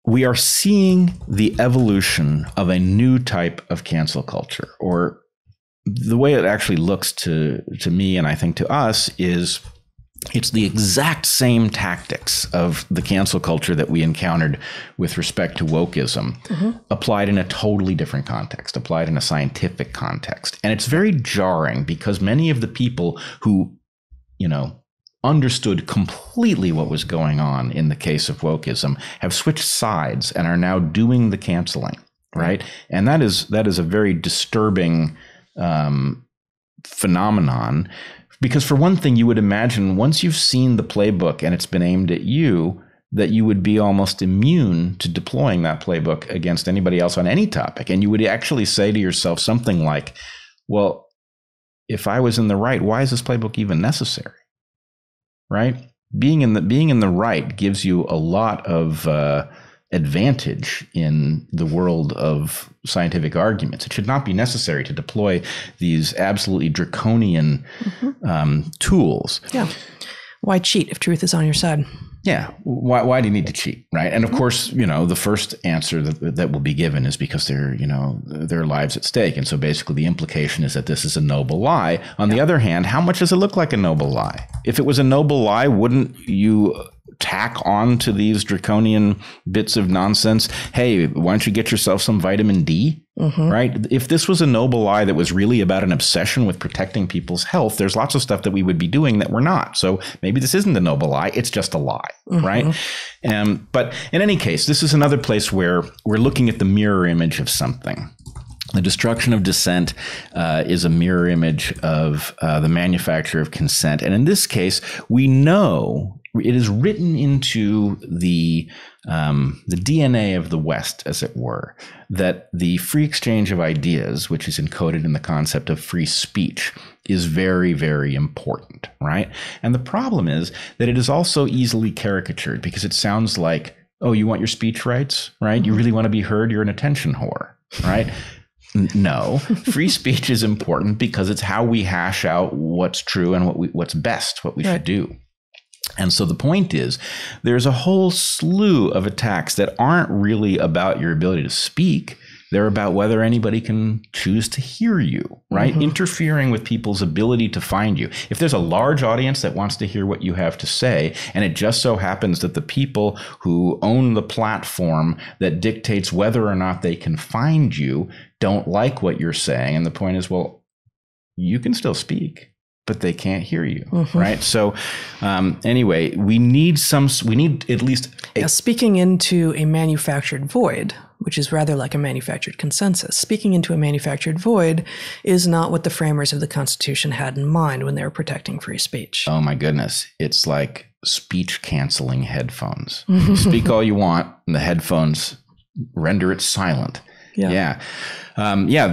we are seeing the evolution of a new type of cancel culture, or the way it actually looks to me, and I think to us, is it's the exact same tactics of the cancel culture that we encountered with respect to wokeism, applied in a totally different context, applied in a scientific context. And it's very jarring because many of the people who, understood completely what was going on in the case of wokeism have switched sides and are now doing the canceling, right? And that is a very disturbing phenomenon. Because for one thing, you would imagine once you've seen the playbook and it's been aimed at you, that you would be almost immune to deploying that playbook against anybody else on any topic. And you would actually say to yourself something like, well, if I was in the right, why is this playbook even necessary? Right? Being in the right gives you a lot of advantage in the world of scientific arguments. It should not be necessary to deploy these absolutely draconian tools. Yeah. Why cheat if truth is on your side? Yeah. Why do you need to cheat? Right. And of course, the first answer that will be given is because their lives at stake. And so basically the implication is that this is a noble lie. On the other hand, how much does it look like a noble lie? If it was a noble lie, wouldn't you tack on to these draconian bits of nonsense? Hey, why don't you get yourself some vitamin D? Right? If this was a noble lie that was really about an obsession with protecting people's health, there's lots of stuff that we would be doing that we're not. So maybe this isn't a noble lie. It's just a lie. Right? But in any case, this is another place where we're looking at the mirror image of something. The destruction of dissent is a mirror image of the manufacture of consent. And in this case, we know it is written into the DNA of the West, as it were, that the free exchange of ideas, which is encoded in the concept of free speech, is very, very important, right? And the problem is that it is also easily caricatured because it sounds like, oh, you want your speech rights, right? You really want to be heard? You're an attention whore, right? No, free speech is important because it's how we hash out what's true and what's best, what we should do. And so the point is, there's a whole slew of attacks that aren't really about your ability to speak. They're about whether anybody can choose to hear you, right? Interfering with people's ability to find you. If there's a large audience that wants to hear what you have to say, and it just so happens that the people who own the platform that dictates whether or not they can find you don't like what you're saying. And the point is, well, you can still speak, but they can't hear you, right? So anyway, we need at least speaking into a manufactured void, which is rather like a manufactured consensus. Speaking into a manufactured void is not what the framers of the Constitution had in mind when they were protecting free speech. Oh my goodness. It's like speech canceling headphones. Speak all you want, and the headphones render it silent. Yeah.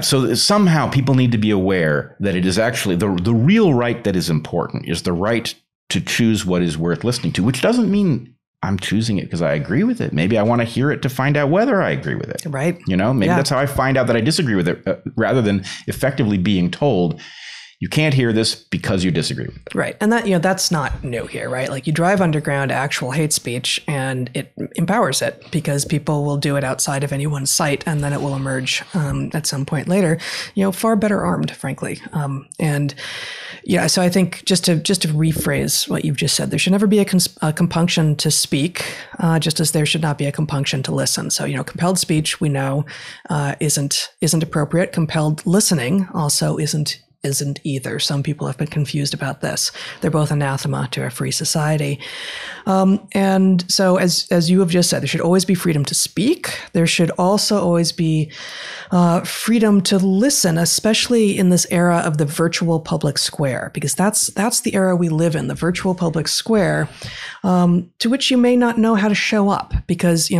So somehow people need to be aware that it is actually the real right that is important is the right to choose what is worth listening to, which doesn't mean I'm choosing it because I agree with it. Maybe I want to hear it to find out whether I agree with it. Right. Maybe that's how I find out that I disagree with it, rather than effectively being told, you can't hear this because you disagree with it. Right. And that, that's not new here, right? Like you drive underground actual hate speech and it empowers it because people will do it outside of anyone's sight and then it will emerge at some point later, far better armed, frankly. So I think just to rephrase what you've just said, there should never be a compunction to speak, just as there should not be a compunction to listen. So, compelled speech, we know, isn't appropriate. Compelled listening also isn't either. Some people have been confused about this. They're both anathema to a free society. And so as you have just said, there should always be freedom to speak. There should also always be freedom to listen, especially in this era of the virtual public square, because that's the era we live in, the virtual public square, to which you may not know how to show up because,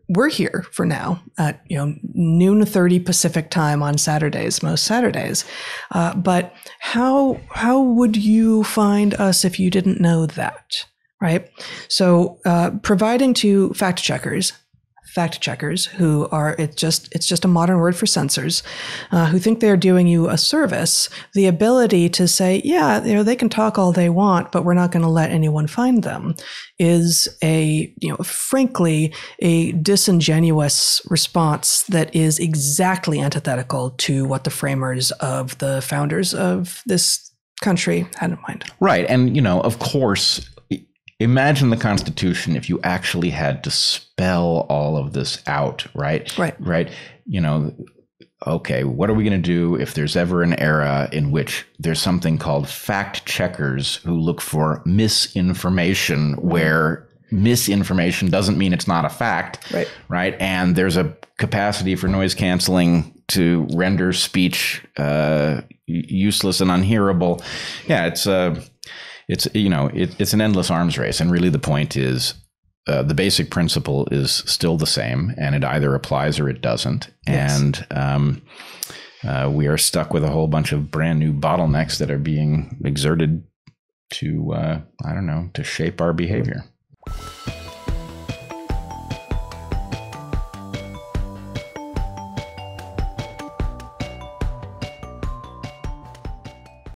we're here for now at, noon 30 Pacific time on Saturdays, most Saturdays. But how would you find us if you didn't know that? Right. So providing to fact checkers fact checkers who are, it's just a modern word for censors, who think they're doing you a service, the ability to say, yeah, they can talk all they want, but we're not going to let anyone find them, is frankly, a disingenuous response that is exactly antithetical to what the framers of the founders of this country had in mind. Right. And, of course, imagine the Constitution if you actually had to spell all of this out, right? Right. Okay, what are we going to do if there's ever an era in which there's something called fact checkers who look for misinformation, where misinformation doesn't mean it's not a fact, right? And there's a capacity for noise canceling to render speech useless and unhearable. Yeah, it's an endless arms race, and really the point is the basic principle is still the same, and it either applies or it doesn't. Yes. And we are stuck with a whole bunch of brand new bottlenecks that are being exerted to to shape our behavior.